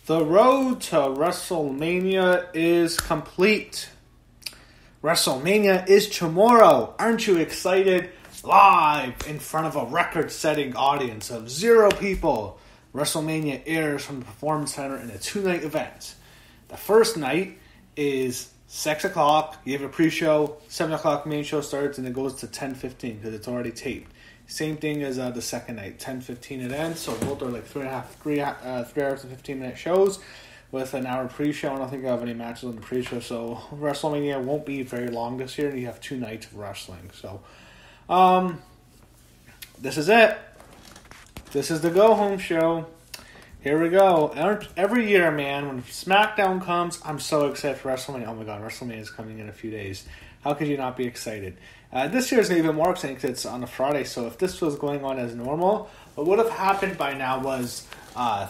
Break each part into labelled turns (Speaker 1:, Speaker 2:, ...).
Speaker 1: The road to WrestleMania is complete. WrestleMania is tomorrow. Aren't you excited? Live in front of a record-setting audience of 0 people. WrestleMania airs from the Performance Center in a 2-night event. The first night is 6 o'clock. You have a pre-show. 7 o'clock main show starts and it goes to 10:15 because it's already taped. Same thing as the second night, 10:15 it ends. So both are like 3 hours and 15-minute shows with an hour pre-show. I don't think I have any matches on the pre-show, so WrestleMania won't be very long this year. And you have 2 nights of wrestling. So, this is it. This is the go-home show. Here we go. Every year, man, when SmackDown comes, I'm so excited for WrestleMania. Oh my God, WrestleMania is coming in a few days. How could you not be excited? This year is even more exciting because it's on a Friday, so if this was going on as normal, what would have happened by now was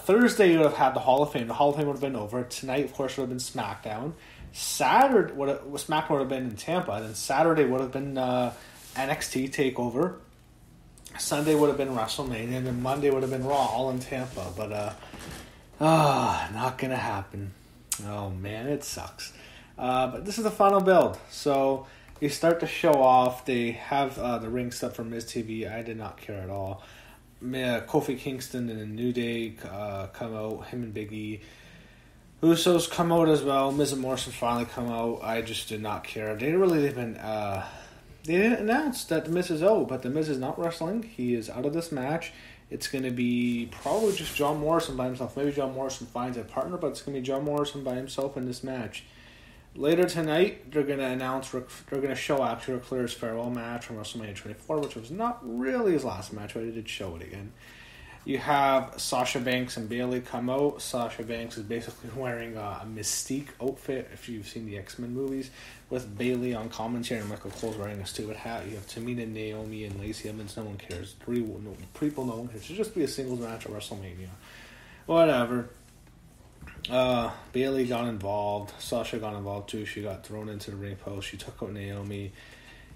Speaker 1: Thursday you would have had the Hall of Fame. The Hall of Fame would have been over. Tonight, of course, would have been SmackDown. SmackDown would have been in Tampa. And then Saturday would have been NXT TakeOver. Sunday would have been WrestleMania. And then Monday would have been Raw, all in Tampa. But, not going to happen. Oh, man, it sucks. But this is the final build. So you start to show off. They have the ring stuff from Miz TV. I did not care at all. Kofi Kingston and the New Day come out. Him and Big E. Usos come out as well. Miz and Morrison finally come out. I just did not care. They didn't announce that the Miz is out, but the Miz is not wrestling. He is out of this match. It's going to be probably just John Morrison by himself. Maybe John Morrison finds a partner, but it's going to be John Morrison by himself in this match. Later tonight, they're going to announce, they're going to show actually Ric Flair's farewell match from WrestleMania 24, which was not really his last match, but he did show it again. You have Sasha Banks and Bayley come out. Sasha Banks is basically wearing a Mystique outfit, if you've seen the X-Men movies, with Bayley on commentary and Michael Cole's wearing a stupid hat. You have Tamina, Naomi, and Lacey Evans. No one cares. People, no one cares. It should just be a singles match at WrestleMania. Whatever. Bayley got involved. Sasha got involved too. She got thrown into the ring post. She took out Naomi.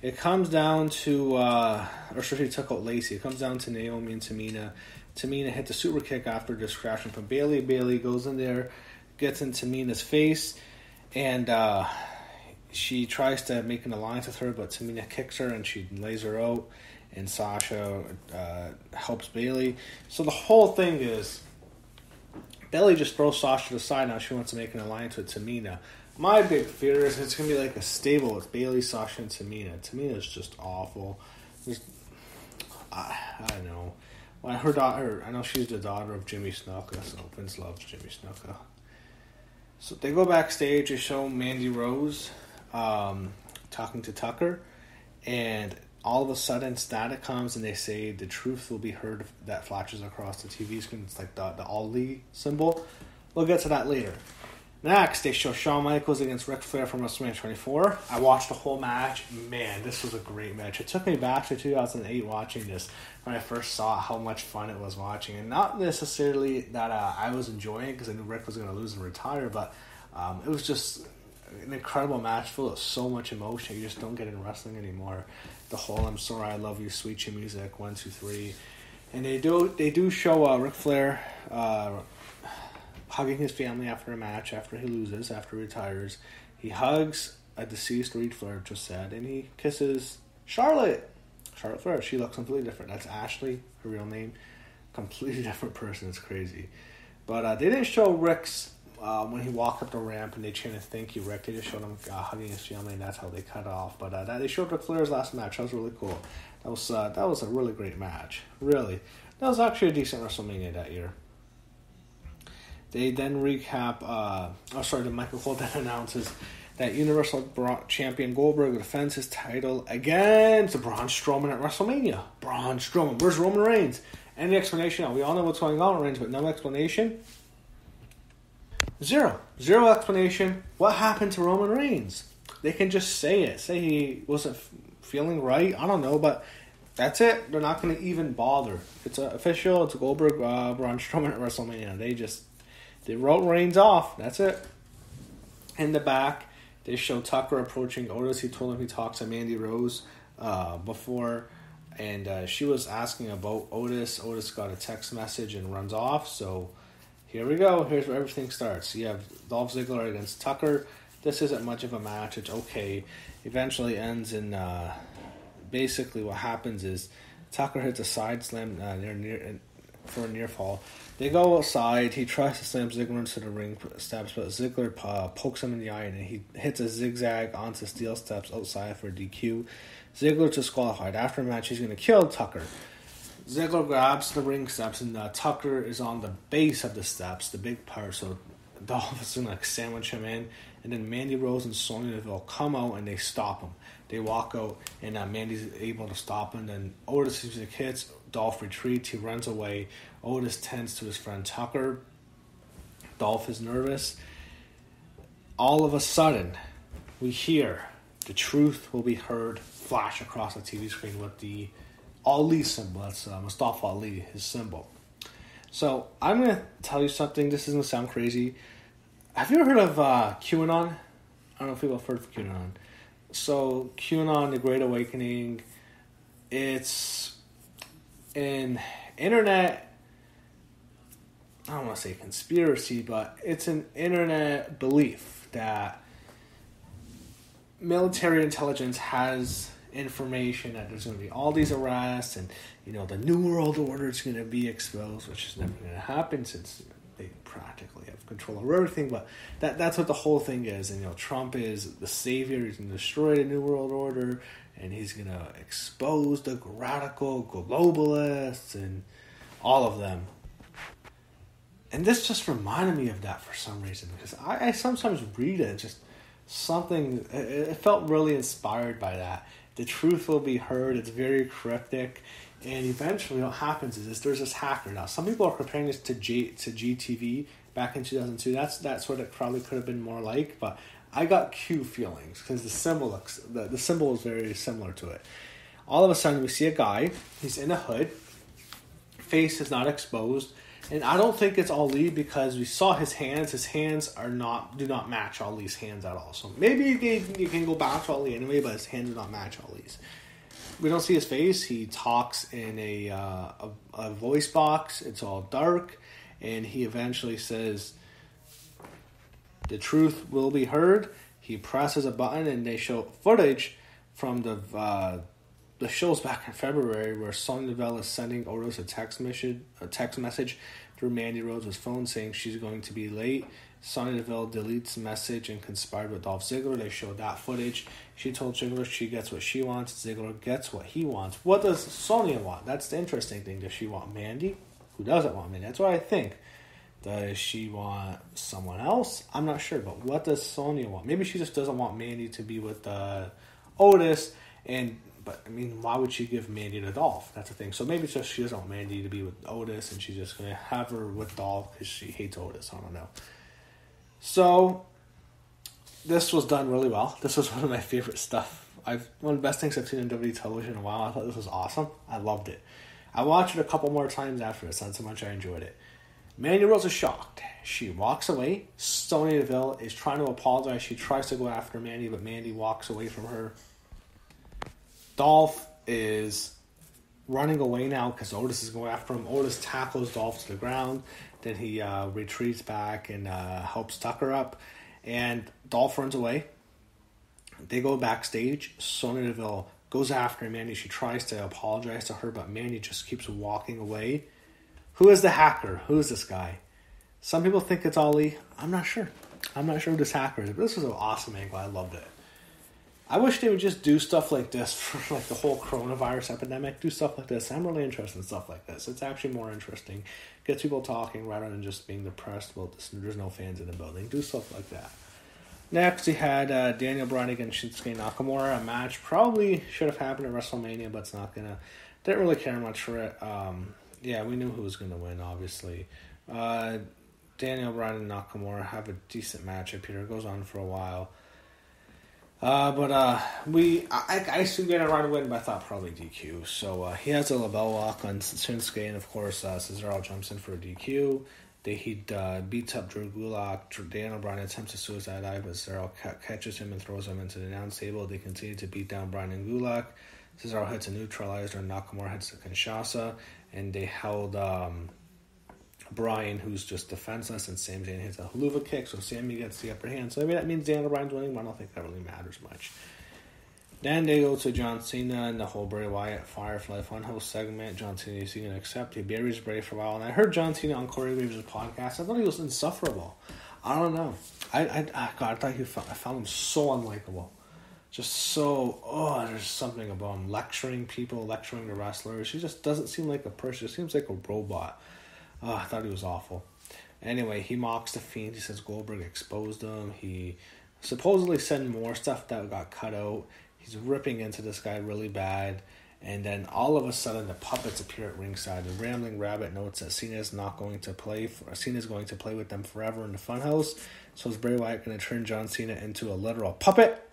Speaker 1: It comes down to, she took out Lacey. It comes down to Naomi and Tamina. Tamina hit the super kick after distraction from Bayley. Bayley goes in there, gets in Tamina's face, and she tries to make an alliance with her, but Tamina kicks her and she lays her out, and Sasha helps Bayley. So the whole thing is, Bayley just throws Sasha to the side. Now she wants to make an alliance with Tamina. My big fear is it's going to be like a stable with Bayley, Sasha, and Tamina. Tamina is just awful. I don't know. Well, her daughter, I know she's the daughter of Jimmy Snuka, so Vince loves Jimmy Snuka. So they go backstage, they show Mandy Rose talking to Tucker, and all of a sudden static comes and they say the truth will be heard that flashes across the TV screen. It's like the Ali symbol. We'll get to that later. Next, they show Shawn Michaels against Ric Flair from WrestleMania 24. I watched the whole match. Man, this was a great match. It took me back to 2008 watching this when I first saw how much fun it was watching. And not necessarily that I was enjoying it because I knew Ric was going to lose and retire, but it was just an incredible match full of so much emotion you just don't get in wrestling anymore. The whole "I'm Sorry, I Love You, Sweet Chin Music," 1, 2, 3. And they do show Ric Flair hugging his family after a match, after he loses, after he retires. He hugs a deceased Ric Flair, just said, and he kisses Charlotte Flair. She looks completely different. That's Ashley, her real name. Completely different person. It's crazy. But they didn't show Ric's when he walked up the ramp and they chanted "Thank you, Rick." They just showed him hugging his family, and that's how they cut off. But they showed Ric Flair's last match. That was really cool. That was a really great match. Really, that was actually a decent WrestleMania that year. They then recap. Michael Cole then announces that Universal Champion Goldberg defends his title against Braun Strowman at WrestleMania. Braun Strowman. Where's Roman Reigns? Any explanation? Now, we all know what's going on with Reigns, but no explanation. Zero explanation. What happened to Roman Reigns? They can just say it. Say he wasn't feeling right. I don't know, but that's it. They're not going to even bother. It's official. It's Goldberg, Braun Strowman at WrestleMania. They wrote Reigns off. That's it. In the back, they show Tucker approaching Otis. He told him he talked to Mandy Rose before, and she was asking about Otis. Otis got a text message and runs off, so here we go. Here's where everything starts. You have Dolph Ziggler against Tucker. This isn't much of a match. It's okay. Eventually ends in... basically what happens is Tucker hits a side slam for a near fall. They go outside. He tries to slam Ziggler into the ring steps, but Ziggler pokes him in the eye, and he hits a zigzag onto steel steps outside for a DQ. Ziggler disqualified. After the match, he's going to kill Tucker. Ziggler grabs the ring steps, and Tucker is on the base of the steps, the big part, so Dolph is going to sandwich him in, and then Mandy Rose and Sonya Deville come out, and they stop him. They walk out, and Mandy's able to stop him, and Otis hits, Dolph retreats, he runs away. Otis tends to his friend Tucker. Dolph is nervous. All of a sudden, we hear the truth will be heard flash across the TV screen with the Ali symbol. That's Mustafa Ali, his symbol. So, I'm going to tell you something. This is going to sound crazy. Have you ever heard of QAnon? I don't know if people have heard of QAnon. So, QAnon, The Great Awakening, it's an internet, I don't want to say conspiracy, but it's an internet belief that military intelligence has information that there's going to be all these arrests and, the New World Order is going to be exposed, which is never going to happen since they practically have control over everything, but that's what the whole thing is. And Trump is the savior. He's going to destroy the New World Order, and he's going to expose the radical globalists and all of them. And this just reminded me of that for some reason, because I sometimes read it, just something, it felt really inspired by that. The truth will be heard. It's very cryptic. And eventually what happens is there's this hacker. Now, some people are comparing this to GTV back in 2002. That's what it probably could have been more like. But I got Q feelings because the symbol is very similar to it. All of a sudden, we see a guy. He's in a hood. Face is not exposed. And I don't think it's Ali because we saw his hands. His hands do not match Ali's hands at all. So maybe you can go back to Ali anyway, but his hands do not match Ali's. We don't see his face. He talks in a voice box. It's all dark. And he eventually says, the truth will be heard. He presses a button and they show footage from the shows back in February where Sonya Deville is sending Otis a text message through Mandy Rose's phone saying she's going to be late. Sonya Deville deletes the message and conspired with Dolph Ziggler. They showed that footage. She told Ziggler she gets what she wants. Ziggler gets what he wants. What does Sonya want? That's the interesting thing. Does she want Mandy? Who doesn't want Mandy? That's what I think. Does she want someone else? I'm not sure. But what does Sonya want? Maybe she just doesn't want Mandy to be with Otis. But, why would she give Mandy to Dolph? That's the thing. So maybe it's just she doesn't want Mandy to be with Otis and she's just going to have her with Dolph because she hates Otis. I don't know. So, this was done really well. This was one of my favorite stuff. One of the best things I've seen on WWE television in a while. I thought this was awesome. I loved it. I watched it a couple more times after this. That's how much I enjoyed it. Mandy Rose is shocked. She walks away. Sonya Deville is trying to apologize. She tries to go after Mandy, but Mandy walks away from her. Dolph is running away now because Otis is going after him. Otis tackles Dolph to the ground. Then he retreats back and helps Tucker up. And Dolph runs away. They go backstage. Sonya Deville goes after Mandy. She tries to apologize to her, but Mandy just keeps walking away. Who is the hacker? Who is this guy? Some people think it's Ali. I'm not sure. I'm not sure who this hacker is. But this was an awesome angle. I loved it. I wish they would just do stuff like this for the whole coronavirus epidemic. Do stuff like this. I'm really interested in stuff like this. It's actually more interesting. Gets people talking rather than just being depressed about this. There's no fans in the building. Do stuff like that. Next, he had Daniel Bryan against Shinsuke Nakamura. A match probably should have happened at WrestleMania, but it's not gonna. Didn't really care much for it. Yeah, we knew who was gonna win. Obviously, Daniel Bryan and Nakamura have a decent matchup here. It goes on for a while. I assumed Daniel Bryan would win, but I thought probably DQ. So he has a label lock on Shinsuke, and of course Cesaro jumps in for a DQ. He beats up Drew Gulak. Daniel Bryan attempts a suicide dive, but Cesaro catches him and throws him into the announce table. They continue to beat down Bryan and Gulak. Cesaro hits a neutralizer, and Nakamura hits a Kinshasa, and they held Bryan, who's just defenseless, and Sami Zayn hits a haluva kick, so Sami gets the upper hand. So maybe that means Daniel Bryan's winning, but I don't think that really matters much. Then they go to John Cena and the whole Bray Wyatt Firefly Funhouse segment. John Cena is going to accept. He buries Bray for a while. And I heard John Cena on Corey Graves' podcast. I thought he was insufferable. I don't know. I found him so unlikable. Just so, there's something about him. Lecturing people, lecturing the wrestlers. He just doesn't seem like a person. He seems like a robot. I thought he was awful. Anyway, he mocks the Fiend. He says Goldberg exposed him. He supposedly said more stuff that got cut out. He's ripping into this guy really bad. And then all of a sudden, the puppets appear at ringside. The Rambling Rabbit notes that Cena's going to play with them forever in the Funhouse. So is Bray Wyatt going to turn John Cena into a literal puppet?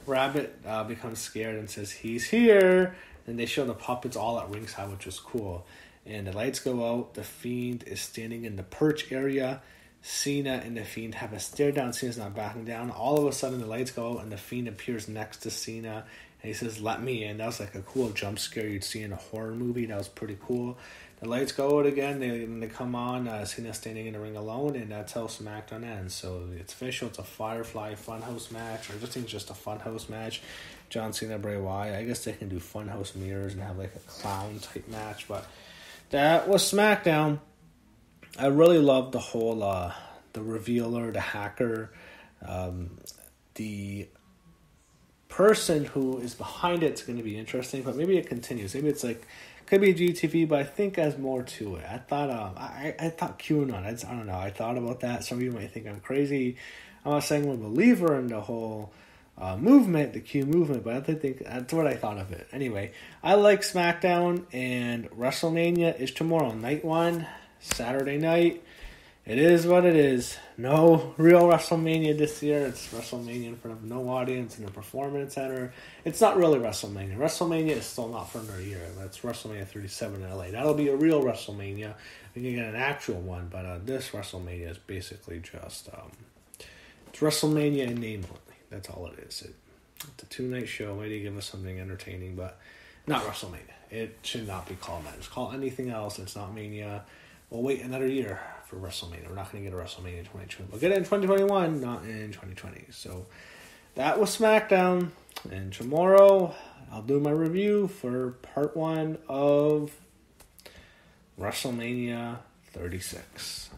Speaker 1: Rabbit becomes scared and says he's here. And they show the puppets all at ringside, which is cool. And the lights go out. The Fiend is standing in the perch area. Cena and the Fiend have a stare down. Cena's not backing down. All of a sudden, the lights go out and the Fiend appears next to Cena. And he says, "Let me in." That was like a cool jump scare you'd see in a horror movie. That was pretty cool. The lights go out again. They come on. Cena's standing in the ring alone, and that's how SmackDown ends. So it's official. It's a Firefly Funhouse match, or I just think it's just a Funhouse match. John Cena, Bray Wyatt. I guess they can do Funhouse mirrors and have like a clown type match, but that was SmackDown. I really loved the whole the revealer, the hacker, the person who is behind it's going to be interesting, but maybe it continues. Maybe it's like could be GTV, but I think there's more to it. I thought I thought QAnon. I don't know. I thought about that. Some of you might think I'm crazy. I'm not saying I'm a believer in the whole movement, the Q movement, but I think that's what I thought of it. Anyway, I like SmackDown, and WrestleMania is tomorrow, night 1, Saturday night. It is what it is. No real WrestleMania this year. It's WrestleMania in front of no audience in the Performance Center. It's not really WrestleMania. WrestleMania is still not for another year. That's WrestleMania 37 in LA. That'll be a real WrestleMania. We can get an actual one, but this WrestleMania is basically just it's WrestleMania in name only. That's all it is. It's a 2-night show. Maybe give us something entertaining, but not WrestleMania. It should not be called that. Just call it anything else. It's not Mania. We'll wait another year for WrestleMania. We're not going to get a WrestleMania in 2020. We'll get it in 2021, not in 2020. So that was SmackDown. And tomorrow, I'll do my review for part 1 of WrestleMania 36.